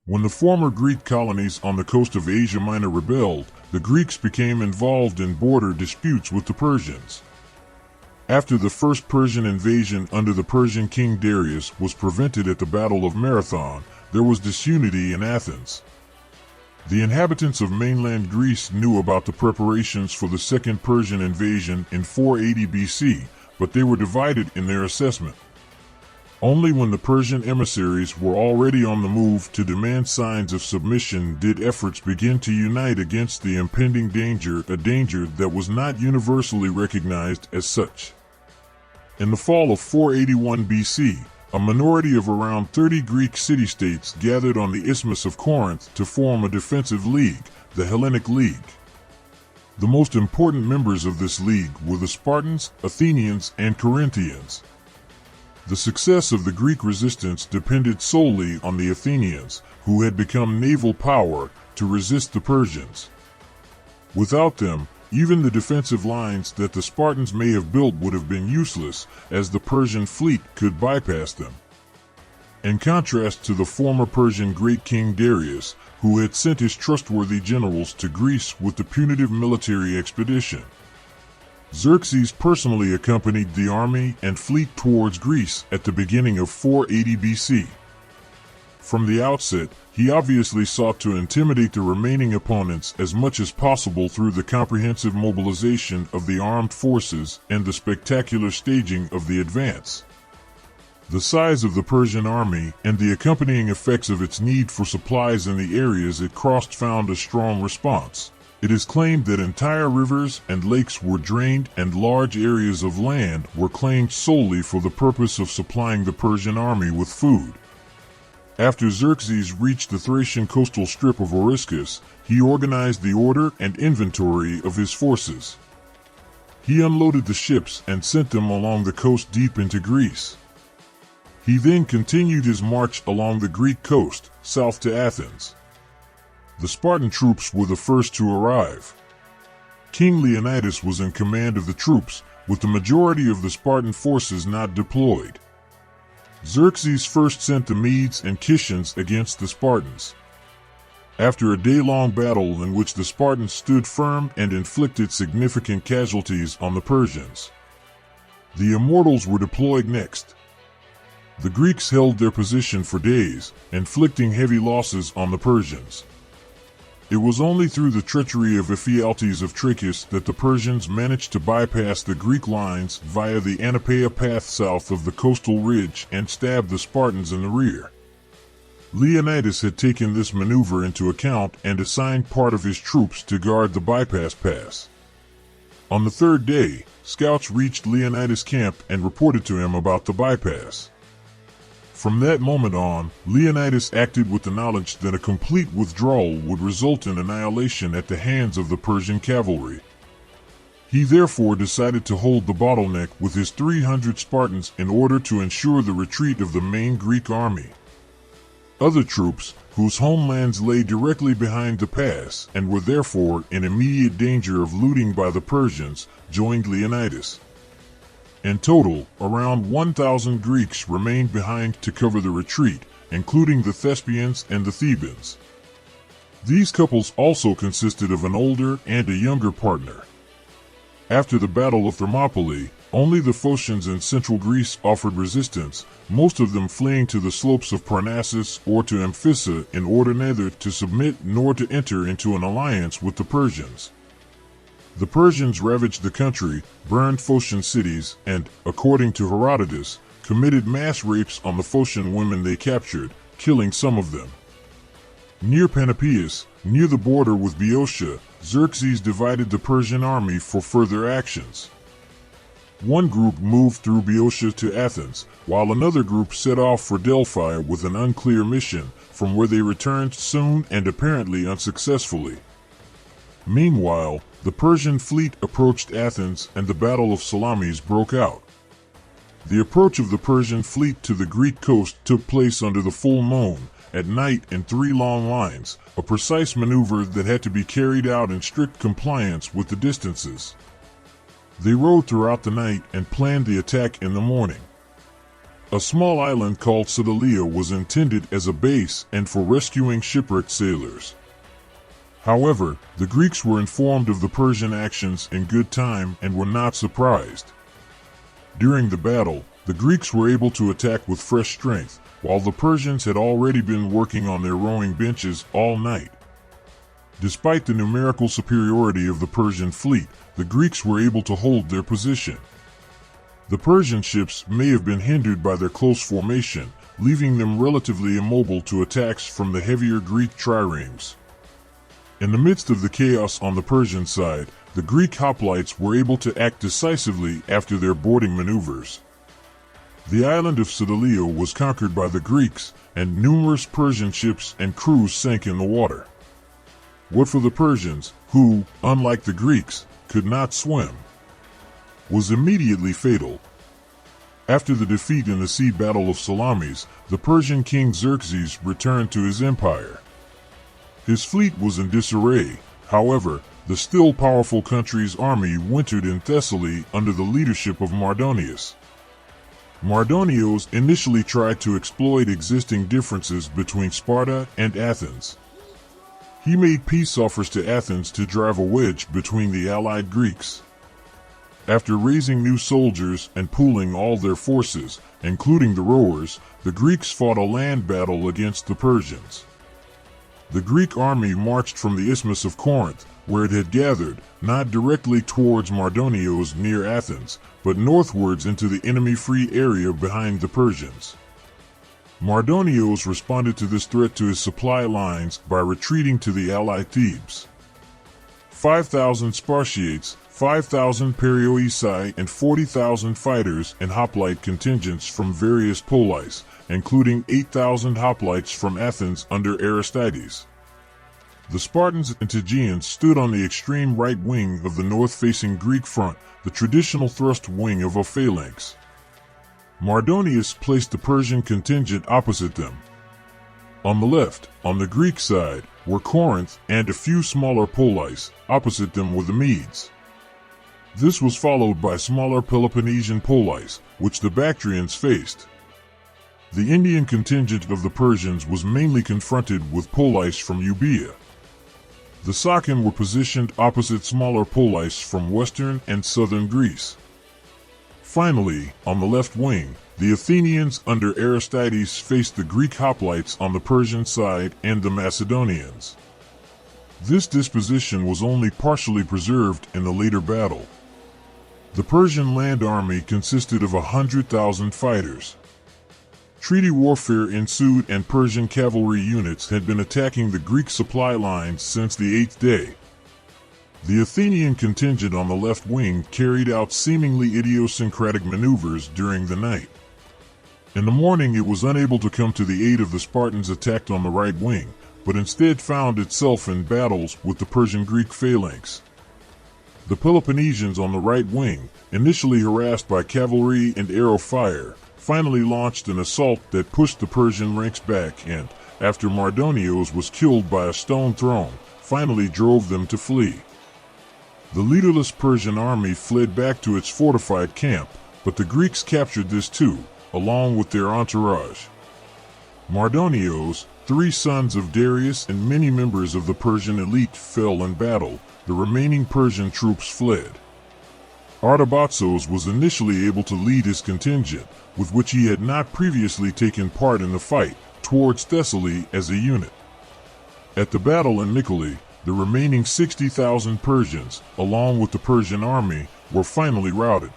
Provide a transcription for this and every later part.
When the former Greek colonies on the coast of Asia Minor rebelled, the Greeks became involved in border disputes with the Persians. After the first Persian invasion under the Persian king Darius was prevented at the Battle of Marathon, there was disunity in Athens. The inhabitants of mainland Greece knew about the preparations for the Second Persian invasion in 480 BC, but they were divided in their assessment. Only when the Persian emissaries were already on the move to demand signs of submission did efforts begin to unite against the impending danger, a danger that was not universally recognized as such. In the fall of 481 BC, a minority of around 30 Greek city-states gathered on the Isthmus of Corinth to form a defensive league, the Hellenic League. The most important members of this league were the Spartans, Athenians, and Corinthians. The success of the Greek resistance depended solely on the Athenians, who had become naval power, to resist the Persians. Without them, even the defensive lines that the Spartans may have built would have been useless, as the Persian fleet could bypass them. In contrast to the former Persian great king Darius, who had sent his trustworthy generals to Greece with the punitive military expedition, Xerxes personally accompanied the army and fleet towards Greece at the beginning of 480 BC. From the outset, he obviously sought to intimidate the remaining opponents as much as possible through the comprehensive mobilization of the armed forces and the spectacular staging of the advance. The size of the Persian army and the accompanying effects of its need for supplies in the areas it crossed found a strong response. It is claimed that entire rivers and lakes were drained and large areas of land were claimed solely for the purpose of supplying the Persian army with food. After Xerxes reached the Thracian coastal strip of Oriscus, he organized the order and inventory of his forces. He unloaded the ships and sent them along the coast deep into Greece. He then continued his march along the Greek coast, south to Athens. The Spartan troops were the first to arrive. King Leonidas was in command of the troops, with the majority of the Spartan forces not deployed. Xerxes first sent the Medes and Kishans against the Spartans. After a day-long battle in which the Spartans stood firm and inflicted significant casualties on the Persians, the Immortals were deployed next. The Greeks held their position for days, inflicting heavy losses on the Persians. It was only through the treachery of Ephialtes of Trachis that the Persians managed to bypass the Greek lines via the Anapaea path south of the coastal ridge and stab the Spartans in the rear. Leonidas had taken this maneuver into account and assigned part of his troops to guard the bypass pass. On the third day, scouts reached Leonidas' camp and reported to him about the bypass. From that moment on, Leonidas acted with the knowledge that a complete withdrawal would result in annihilation at the hands of the Persian cavalry. He therefore decided to hold the bottleneck with his 300 Spartans in order to ensure the retreat of the main Greek army. Other troops, whose homelands lay directly behind the pass and were therefore in immediate danger of looting by the Persians, joined Leonidas. In total, around 1,000 Greeks remained behind to cover the retreat, including the Thespians and the Thebans. These couples also consisted of an older and a younger partner. After the Battle of Thermopylae, only the Phocians in central Greece offered resistance, most of them fleeing to the slopes of Parnassus or to Amphissa in order neither to submit nor to enter into an alliance with the Persians. The Persians ravaged the country, burned Phocian cities, and, according to Herodotus, committed mass rapes on the Phocian women they captured, killing some of them. Near Panopeus, near the border with Boeotia, Xerxes divided the Persian army for further actions. One group moved through Boeotia to Athens, while another group set off for Delphi with an unclear mission, from where they returned soon and apparently unsuccessfully. Meanwhile, the Persian fleet approached Athens and the Battle of Salamis broke out. The approach of the Persian fleet to the Greek coast took place under the full moon, at night in 3 long lines, a precise maneuver that had to be carried out in strict compliance with the distances. They rode throughout the night and planned the attack in the morning. A small island called Citylea was intended as a base and for rescuing shipwrecked sailors. However, the Greeks were informed of the Persian actions in good time and were not surprised. During the battle, the Greeks were able to attack with fresh strength, while the Persians had already been working on their rowing benches all night. Despite the numerical superiority of the Persian fleet, the Greeks were able to hold their position. The Persian ships may have been hindered by their close formation, leaving them relatively immobile to attacks from the heavier Greek triremes. In the midst of the chaos on the Persian side, the Greek hoplites were able to act decisively after their boarding maneuvers. The island of Citylea was conquered by the Greeks, and numerous Persian ships and crews sank in the water. What for the Persians, who, unlike the Greeks, could not swim, was immediately fatal. After the defeat in the sea battle of Salamis, the Persian king Xerxes returned to his empire. His fleet was in disarray. However, the still powerful country's army wintered in Thessaly under the leadership of Mardonius. Mardonius initially tried to exploit existing differences between Sparta and Athens. He made peace offers to Athens to drive a wedge between the allied Greeks. After raising new soldiers and pooling all their forces, including the rowers, the Greeks fought a land battle against the Persians. The Greek army marched from the Isthmus of Corinth, where it had gathered, not directly towards Mardonius near Athens, but northwards into the enemy-free area behind the Persians. Mardonius responded to this threat to his supply lines by retreating to the allied Thebes. 5,000 Spartiates, 5,000 Perioeci, and 40,000 fighters and hoplite contingents from various poleis, including 8,000 hoplites from Athens under Aristides. The Spartans and Tegeans stood on the extreme right wing of the north-facing Greek front, the traditional thrust wing of a phalanx. Mardonius placed the Persian contingent opposite them. On the left, on the Greek side, were Corinth and a few smaller poleis, opposite them were the Medes. This was followed by smaller Peloponnesian poleis, which the Bactrians faced. The Indian contingent of the Persians was mainly confronted with poleis from Euboea. The Sakin were positioned opposite smaller poleis from western and southern Greece. Finally, on the left wing, the Athenians under Aristides faced the Greek hoplites on the Persian side and the Macedonians. This disposition was only partially preserved in the later battle. The Persian land army consisted of 100,000 fighters. Treaty warfare ensued and Persian cavalry units had been attacking the Greek supply lines since the 8th day. The Athenian contingent on the left wing carried out seemingly idiosyncratic maneuvers during the night. In the morning it was unable to come to the aid of the Spartans attacked on the right wing, but instead found itself in battles with the Persian-Greek phalanx. The Peloponnesians on the right wing, initially harassed by cavalry and arrow fire, finally launched an assault that pushed the Persian ranks back and, after Mardonius was killed by a stone thrown, finally drove them to flee. The leaderless Persian army fled back to its fortified camp, but the Greeks captured this too, along with their entourage. Mardonius, 3 sons of Darius and many members of the Persian elite fell in battle. The remaining Persian troops fled. Artabatzos was initially able to lead his contingent, with which he had not previously taken part in the fight, towards Thessaly as a unit. At the battle in Mycale, the remaining 60,000 Persians, along with the Persian army, were finally routed.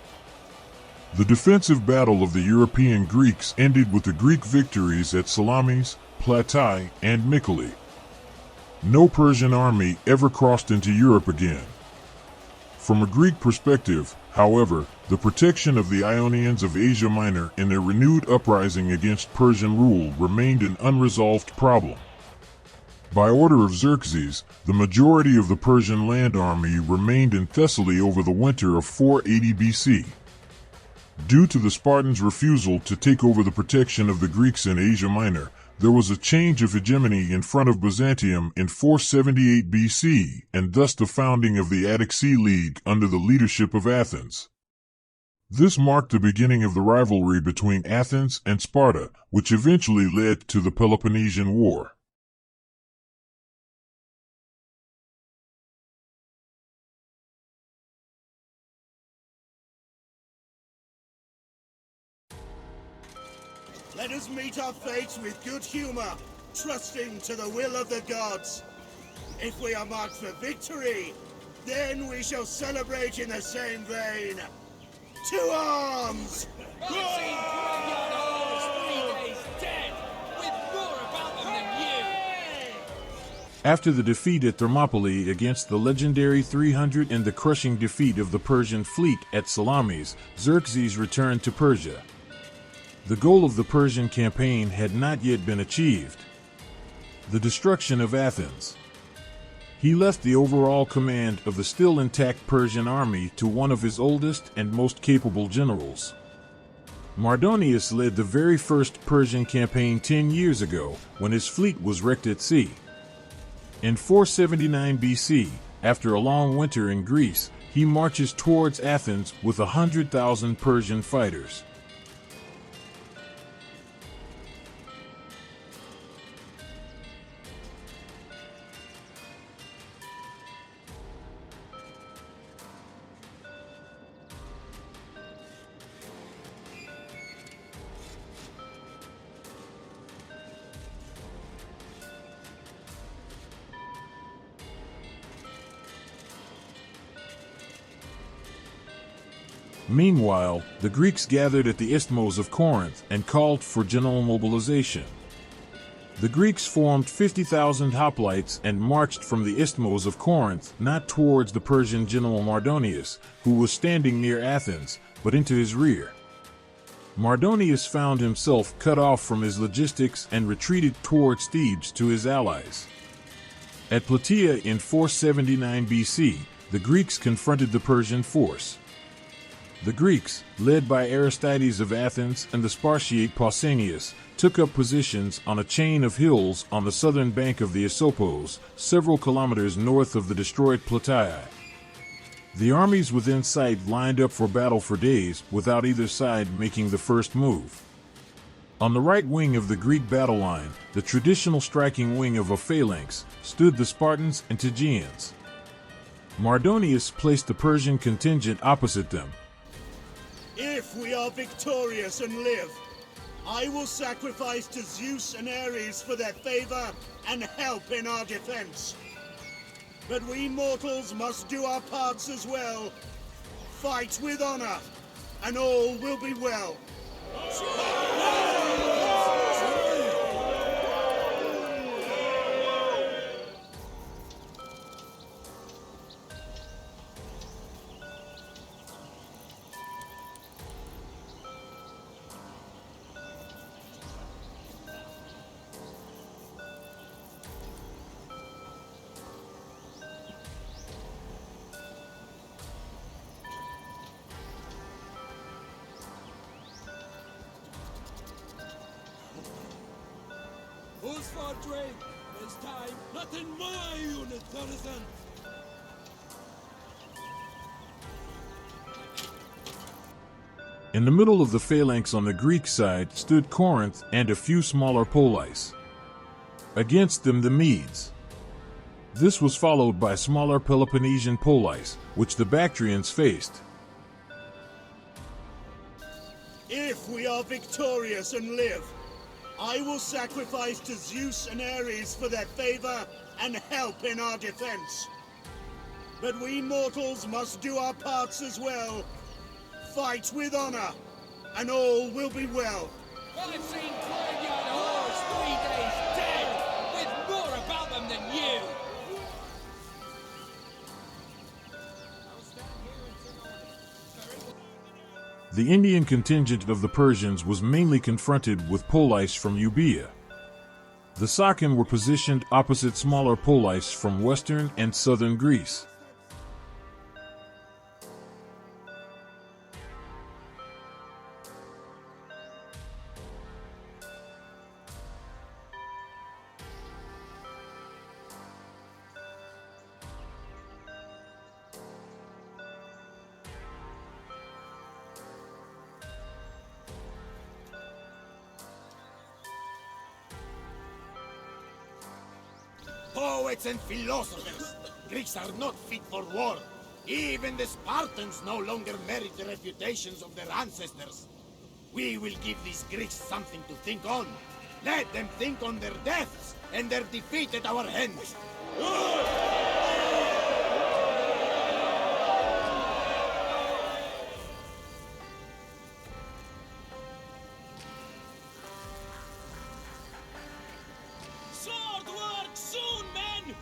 The defensive battle of the European Greeks ended with the Greek victories at Salamis, Platae, and Mycale. No Persian army ever crossed into Europe again. From a Greek perspective, however, the protection of the Ionians of Asia Minor in their renewed uprising against Persian rule remained an unresolved problem. By order of Xerxes, the majority of the Persian land army remained in Thessaly over the winter of 480 BC. Due to the Spartans' refusal to take over the protection of the Greeks in Asia Minor, there was a change of hegemony in front of Byzantium in 478 BC, and thus the founding of the Attic Sea League under the leadership of Athens. This marked the beginning of the rivalry between Athens and Sparta, which eventually led to the Peloponnesian War. Let us meet our fate with good humor, trusting to the will of the gods. If we are marked for victory, then we shall celebrate in the same vein. To arms! I've seen graveyard horse 3 days dead, with more about them than you. After the defeat at Thermopylae against the legendary 300 and the crushing defeat of the Persian fleet at Salamis, Xerxes returned to Persia. The goal of the Persian campaign had not yet been achieved: the destruction of Athens. He left the overall command of the still intact Persian army to one of his oldest and most capable generals. Mardonius led the very first Persian campaign 10 years ago, when his fleet was wrecked at sea. In 479 BC, after a long winter in Greece, he marches towards Athens with 100,000 Persian fighters. Meanwhile, the Greeks gathered at the Isthmus of Corinth and called for general mobilization. The Greeks formed 50,000 hoplites and marched from the Isthmus of Corinth not towards the Persian general Mardonius, who was standing near Athens, but into his rear. Mardonius found himself cut off from his logistics and retreated towards Thebes to his allies. At Plataea in 479 BC, the Greeks confronted the Persian force. The Greeks, led by Aristides of Athens and the Spartiate Pausanias, took up positions on a chain of hills on the southern bank of the Isopos, several kilometers north of the destroyed Plataea. The armies within sight lined up for battle for days, without either side making the first move. On the right wing of the Greek battle line, the traditional striking wing of a phalanx, stood the Spartans and Tegeans. Mardonius placed the Persian contingent opposite them. If we are victorious and live, I will sacrifice to Zeus and Ares for their favor and help in our defense. But we mortals must do our parts as well. Fight with honor, and all will be well. Who's for drink? This time, not in my unit, Jonathan! In the middle of the phalanx on the Greek side stood Corinth and a few smaller poleis. Against them the Medes. This was followed by smaller Peloponnesian poleis, which the Bactrians faced. If we are victorious and live, I will sacrifice to Zeus and Ares for their favor and help in our defense. But we mortals must do our parts as well. Fight with honor, and all will be well. I've seen graveyard horse 3 days dead, with more about them than you. I'll stand here until The Indian contingent of the Persians was mainly confronted with poleis from Euboea. The Sakin were positioned opposite smaller poleis from western and southern Greece. poets and philosophers. Greeks are not fit for war. Even the Spartans no longer merit the reputations of their ancestors. We will give these Greeks something to think on. Let them think on their deaths and their defeat at our hands. Sword work soon, men!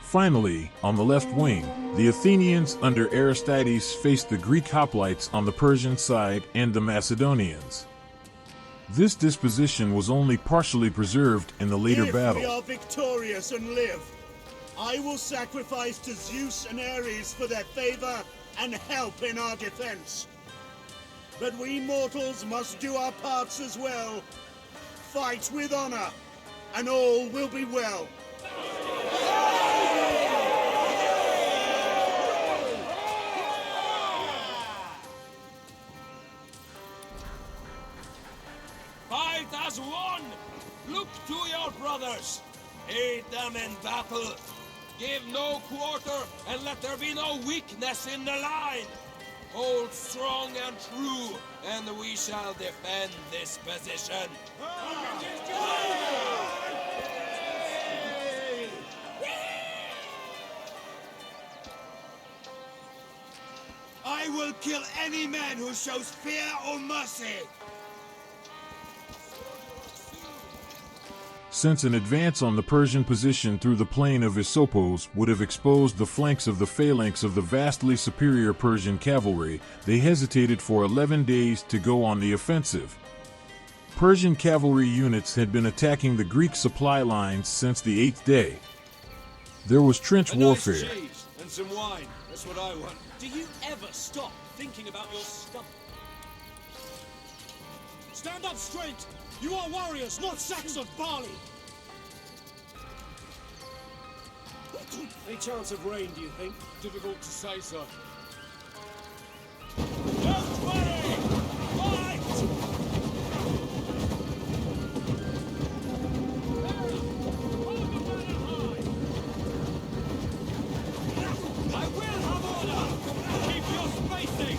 Finally, on the left wing, the Athenians under Aristides faced the Greek hoplites on the Persian side and the Macedonians. This disposition was only partially preserved in the later If we battle. are victorious and live, I will sacrifice to Zeus and Ares for their favor and help in our defense. But we mortals must do our parts as well. Fight with honor, and all will be well. Fight as one! Look to your brothers! Aid them in battle! Give no quarter, and let there be no weakness in the line! Hold strong and true, and we shall defend this position! I will kill any man who shows fear or mercy. Since an advance on the Persian position through the plain of Isopos would have exposed the flanks of the phalanx of the vastly superior Persian cavalry, they hesitated for 11 days to go on the offensive. Persian cavalry units had been attacking the Greek supply lines since the 8th day. There was trench warfare. Nice cheese and some wine. That's what I want. Do you ever stop thinking about your stomach? Stand up straight! You are warriors, not sacks of barley! Any chance of rain, do you think? Difficult to say, sir. Don't worry! Fight! I will have order! Keep your spacing!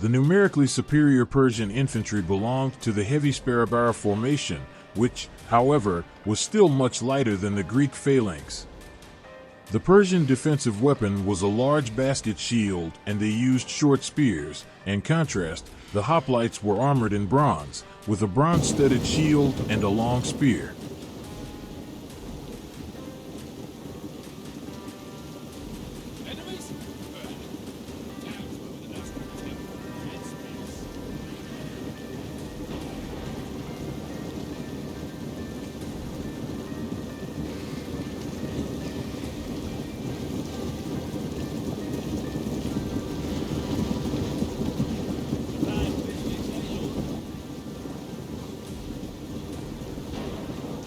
The numerically superior Persian infantry belonged to the heavy Sparabara formation, which, however, was still much lighter than the Greek phalanx. The Persian defensive weapon was a large basket shield, and they used short spears. In contrast, the hoplites were armored in bronze, with a bronze-studded shield and a long spear. Enemies? Towns were the most temple and space.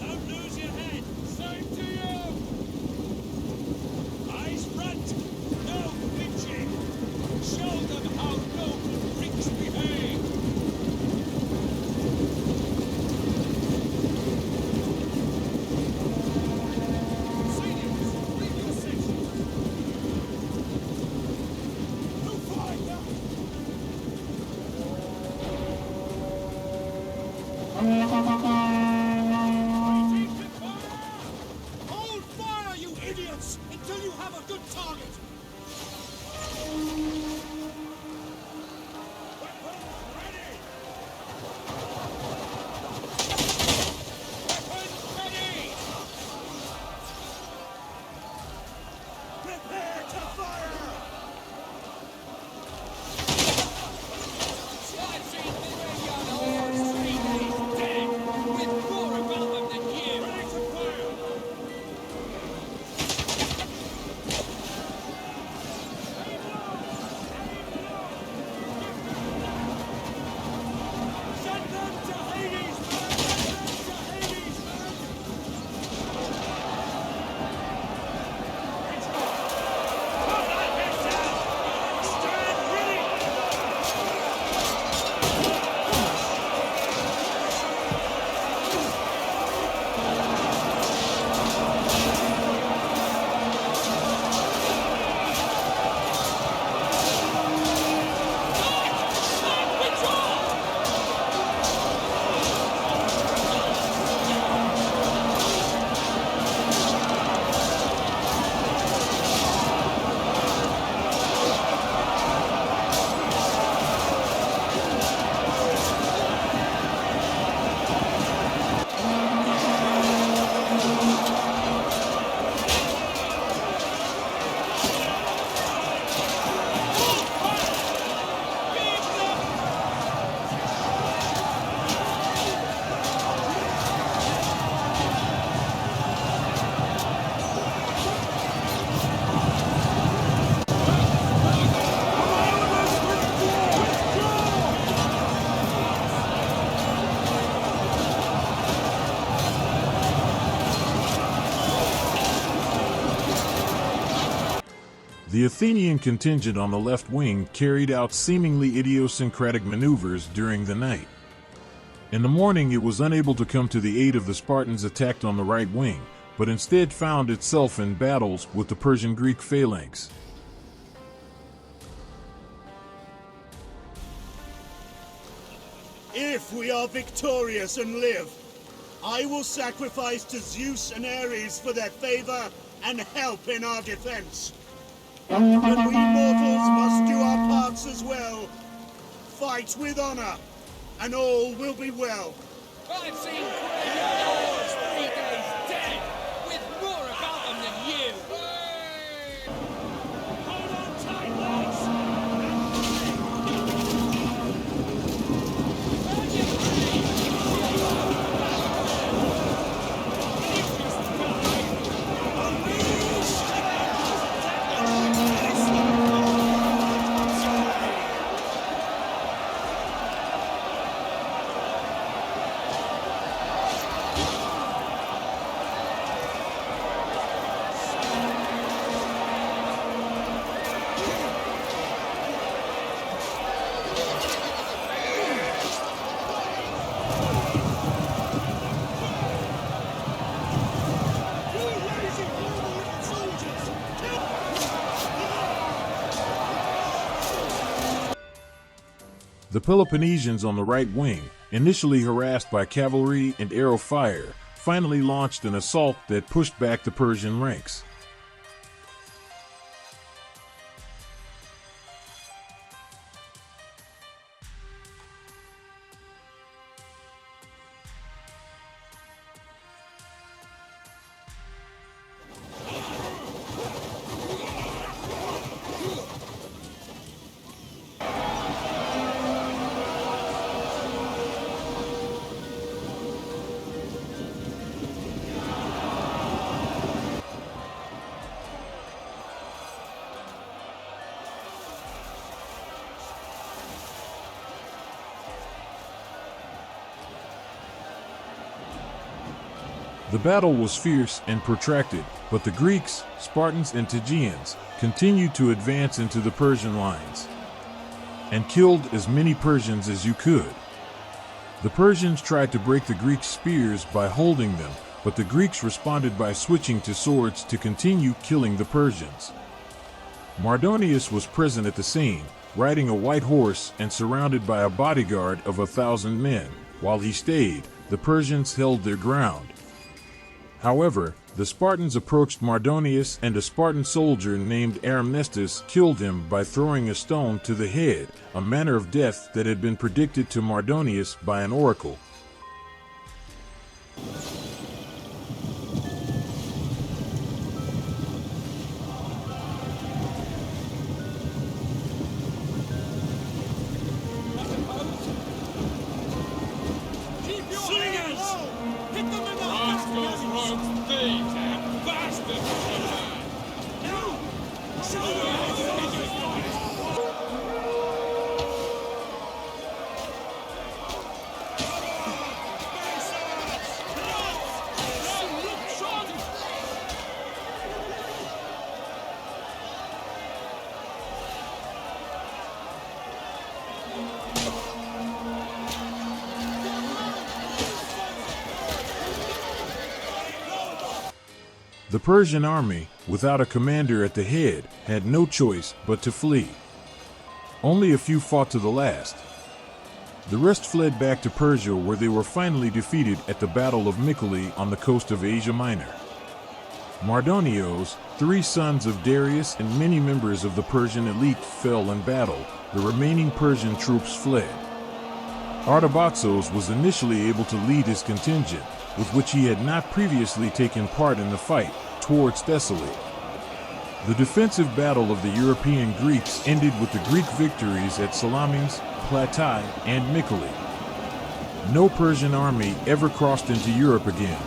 Don't lose your head! Same to you! Eyes front! No flinching! Show them how noble Greeks behave! Seniors, leave your section! No fire! Hold fire, you idiots, until you have a good target! Weapons ready! Weapons ready! Prepare to fire! I've seen Persian hordes treat these dead with more about them than you. Ready to fire! Send them to Hades, man! Send them to Hades, man! Put that head down! Stand ready! The Athenian contingent on the left wing carried out seemingly idiosyncratic maneuvers during the night. In the morning, it was unable to come to the aid of the Spartans attacked on the right wing, but instead found itself in battles with the Persian-Greek phalanx. If we are victorious and live, I will sacrifice to Zeus and Ares for their favor and help in our defense. But we mortals must do our parts as well. Fight with honor, and all will be well. I've seen Persian hordes 3 days dead with more about them than you. Hold on tight, lads! The Peloponnesians on the right wing, initially harassed by cavalry and arrow fire, finally launched an assault that pushed back the Persian ranks. The battle was fierce and protracted, but the Greeks, Spartans, and Tegeans continued to advance into the Persian lines and killed as many Persians as you could. The Persians tried to break the Greeks' spears by holding them, but the Greeks responded by switching to swords to continue killing the Persians. Mardonius was present at the scene, riding a white horse and surrounded by a bodyguard of 1,000 men. While he stayed, the Persians held their ground. However, the Spartans approached Mardonius, and a Spartan soldier named Aramnestus killed him by throwing a stone to the head, a manner of death that had been predicted to Mardonius by an oracle. The Persian army, without a commander at the head, had no choice but to flee. Only a few fought to the last. The rest fled back to Persia, where they were finally defeated at the Battle of Mycale on the coast of Asia Minor. Mardonios, 3 sons of Darius, and many members of the Persian elite fell in battle. The remaining Persian troops fled. Artabatzos was initially able to lead his contingent, with which he had not previously taken part in the fight, towards Thessaly. The defensive battle of the European Greeks ended with the Greek victories at Salamis, Platae, and Mycale. No Persian army ever crossed into Europe again.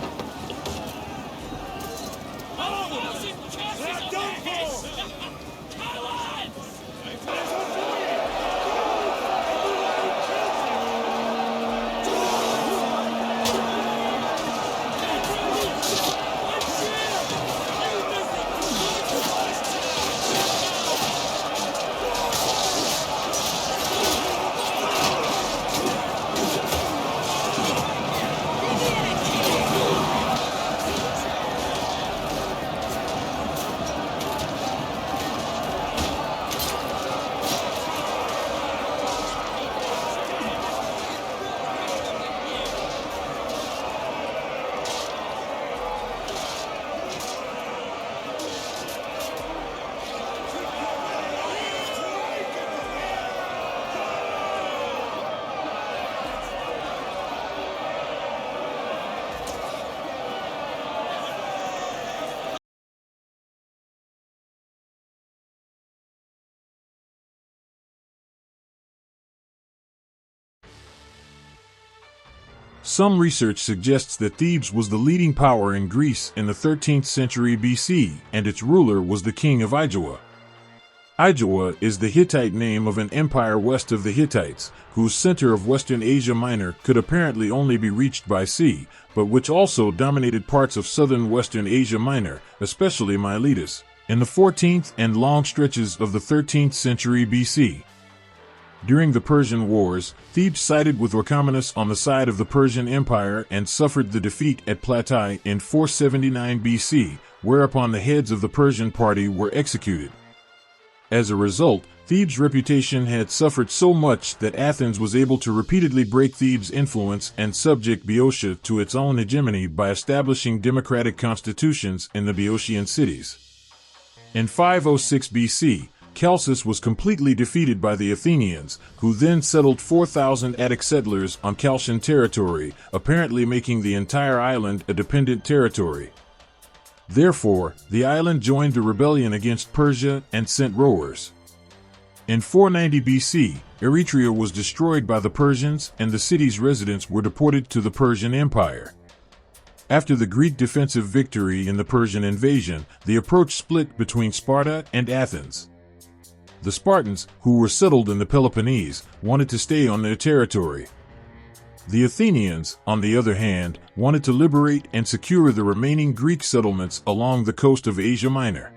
Some research suggests that Thebes was the leading power in Greece in the 13th century BC, and its ruler was the king of Ijoa. Ijoa is the Hittite name of an empire west of the Hittites, whose center of Western Asia Minor could apparently only be reached by sea, but which also dominated parts of southern Western Asia Minor, especially Miletus, in the 14th and long stretches of the 13th century BC. During the Persian Wars, Thebes sided with Orchomenus on the side of the Persian Empire and suffered the defeat at Platae in 479 BC, whereupon the heads of the Persian party were executed. As a result, Thebes' reputation had suffered so much that Athens was able to repeatedly break Thebes' influence and subject Boeotia to its own hegemony by establishing democratic constitutions in the Boeotian cities. In 506 BC, Chalcis was completely defeated by the Athenians, who then settled 4,000 Attic settlers on Chalcian territory, apparently making the entire island a dependent territory. Therefore, the island joined the rebellion against Persia and sent rowers. In 490 BC, Eretria was destroyed by the Persians and the city's residents were deported to the Persian Empire. After the Greek defensive victory in the Persian invasion, the approach split between Sparta and Athens. The Spartans, who were settled in the Peloponnese, wanted to stay on their territory. The Athenians, on the other hand, wanted to liberate and secure the remaining Greek settlements along the coast of Asia Minor.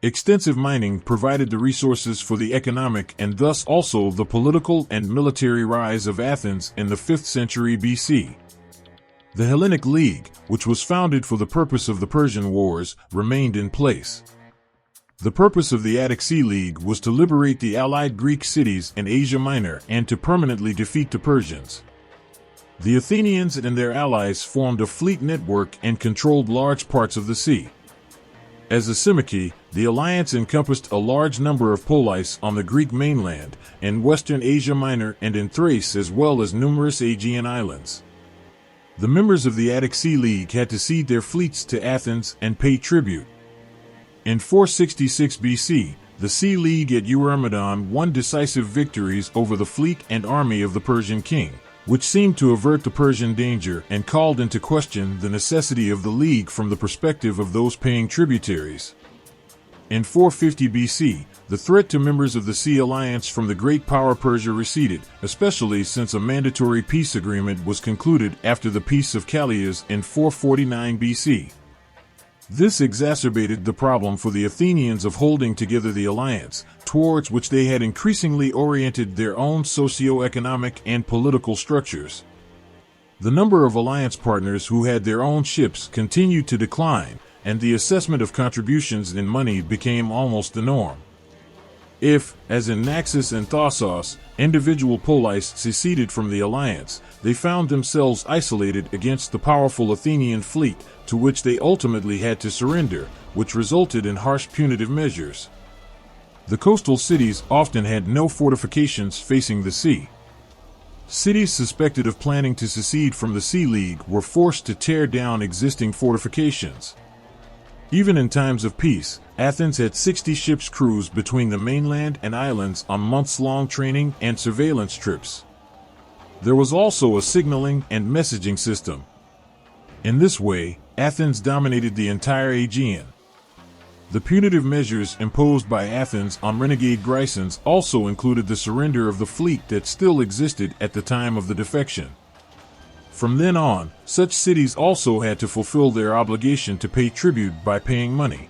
Extensive mining provided the resources for the economic and thus also the political and military rise of Athens in the 5th century BC. The Hellenic League, which was founded for the purpose of the Persian Wars, remained in place. The purpose of the Attic Sea League was to liberate the allied Greek cities in Asia Minor and to permanently defeat the Persians. The Athenians and their allies formed a fleet network and controlled large parts of the sea. As a simoki, the alliance encompassed a large number of polis on the Greek mainland, in western Asia Minor and in Thrace, as well as numerous Aegean islands. The members of the Attic Sea League had to cede their fleets to Athens and pay tribute. In 466 BC, the Sea League at Eurymedon won decisive victories over the fleet and army of the Persian king, which seemed to avert the Persian danger and called into question the necessity of the League from the perspective of those paying tributaries. In 450 BC, the threat to members of the Sea Alliance from the great power Persia receded, especially since a mandatory peace agreement was concluded after the Peace of Callias in 449 BC. This exacerbated the problem for the Athenians of holding together the alliance, towards which they had increasingly oriented their own socio-economic and political structures. The number of alliance partners who had their own ships continued to decline, and the assessment of contributions in money became almost the norm. If, as in Naxos and Thassos, individual polis seceded from the alliance, they found themselves isolated against the powerful Athenian fleet, to which they ultimately had to surrender, which resulted in harsh punitive measures. The coastal cities often had no fortifications facing the sea. Cities suspected of planning to secede from the Sea League were forced to tear down existing fortifications. Even in times of peace, Athens had 60 ships' crews between the mainland and islands on months-long training and surveillance trips. There was also a signaling and messaging system. In this way, Athens dominated the entire Aegean. The punitive measures imposed by Athens on renegade Grisons also included the surrender of the fleet that still existed at the time of the defection. From then on, such cities also had to fulfill their obligation to pay tribute by paying money.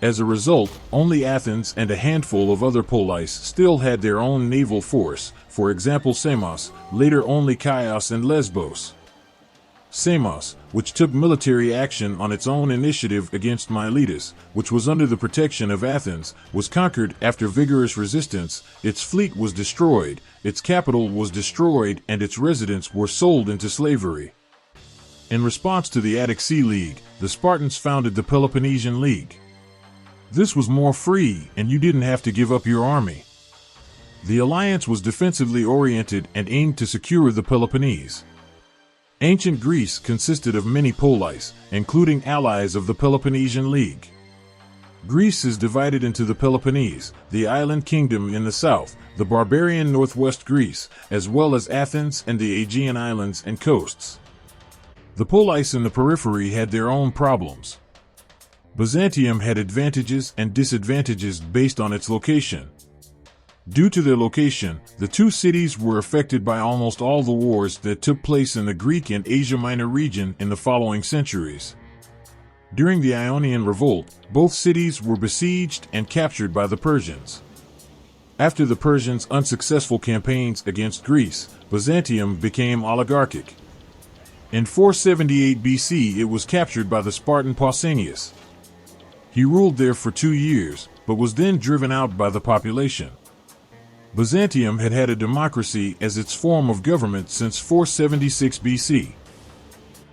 As a result, only Athens and a handful of other polis still had their own naval force, for example Samos, later only Chios and Lesbos. Samos, which took military action on its own initiative against Miletus, which was under the protection of Athens, was conquered after vigorous resistance, its fleet was destroyed, its capital was destroyed, and its residents were sold into slavery. In response to the Attic Sea League, the Spartans founded the Peloponnesian League. This was more free, and you didn't have to give up your army. The alliance was defensively oriented and aimed to secure the Peloponnese. Ancient Greece consisted of many polis, including allies of the Peloponnesian League. Greece is divided into the Peloponnese, the island kingdom in the south, the barbarian northwest Greece, as well as Athens and the Aegean islands and coasts. The polis in the periphery had their own problems. Byzantium had advantages and disadvantages based on its location. Due to their location, the two cities were affected by almost all the wars that took place in the Greek and Asia Minor region in the following centuries. During the Ionian Revolt, both cities were besieged and captured by the Persians. After the Persians' unsuccessful campaigns against Greece, Byzantium became oligarchic. In 478 BC it was captured by the Spartan Pausanias. He ruled there for 2 years, but was then driven out by the population. Byzantium had had a democracy as its form of government since 476 BC.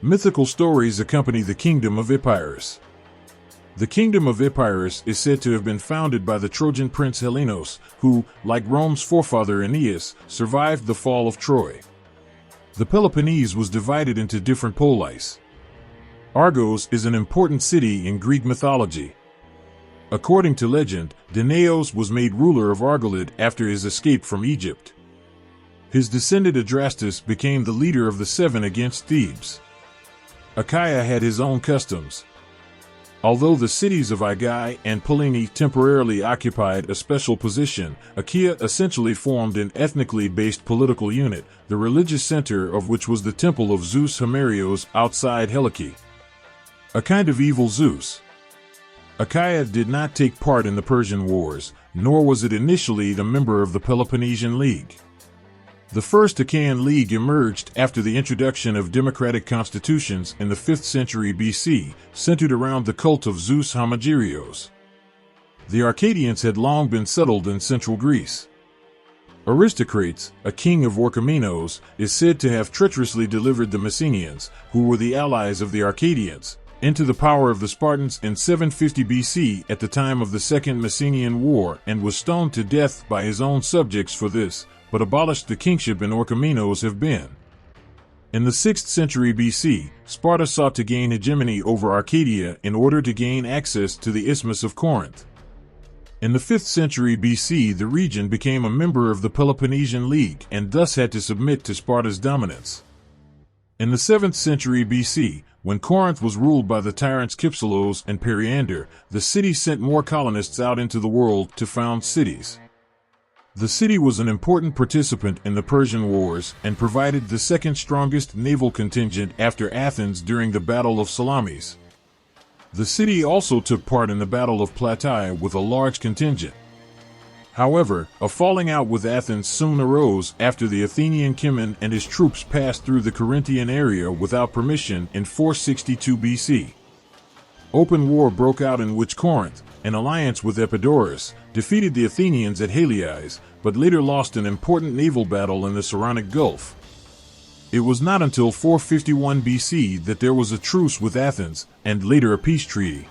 Mythical stories accompany the kingdom of Epirus. The kingdom of Epirus is said to have been founded by the Trojan prince Helenos, who, like Rome's forefather Aeneas, survived the fall of Troy. The Peloponnese was divided into different polis. Argos is an important city in Greek mythology. According to legend, Danaos was made ruler of Argolid after his escape from Egypt. His descendant Adrastus became the leader of the Seven against Thebes. Achaia had his own customs. Although the cities of Aigai and Pallene temporarily occupied a special position, Achaia essentially formed an ethnically based political unit, the religious center of which was the temple of Zeus Himerios outside Helike. A kind of evil Zeus. Achaia did not take part in the Persian Wars, nor was it initially a member of the Peloponnesian League. The First Achaean League emerged after the introduction of democratic constitutions in the 5th century BC, centered around the cult of Zeus Homagirios. The Arcadians had long been settled in central Greece. Aristocrates, a king of Orchomenos, is said to have treacherously delivered the Messenians, who were the allies of the Arcadians, into the power of the Spartans in 750 BC at the time of the Second Messenian War, and was stoned to death by his own subjects for this, but abolished the kingship in Orchomenos have been. In the 6th century BC, Sparta sought to gain hegemony over Arcadia in order to gain access to the Isthmus of Corinth. In the 5th century BC, the region became a member of the Peloponnesian League and thus had to submit to Sparta's dominance. In the 7th century BC, when Corinth was ruled by the tyrants Kypselos and Periander, the city sent more colonists out into the world to found cities. The city was an important participant in the Persian Wars and provided the second strongest naval contingent after Athens during the Battle of Salamis. The city also took part in the Battle of Plataea with a large contingent. However, a falling out with Athens soon arose after the Athenian Cimon and his troops passed through the Corinthian area without permission in 462 BC. Open war broke out in which Corinth, in alliance with Epidaurus, defeated the Athenians at Haliais, but later lost an important naval battle in the Saronic Gulf. It was not until 451 BC that there was a truce with Athens, and later a peace treaty.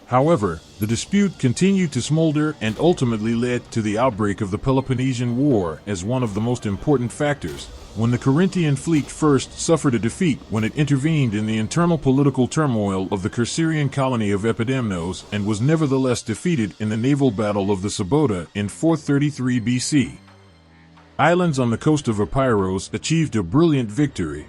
However, the dispute continued to smolder and ultimately led to the outbreak of the Peloponnesian War as one of the most important factors, when the Corinthian fleet first suffered a defeat when it intervened in the internal political turmoil of the Corcyraean colony of Epidamnos and was nevertheless defeated in the naval battle of the Sabota in 433 BC. Islands on the coast of Epirus achieved a brilliant victory,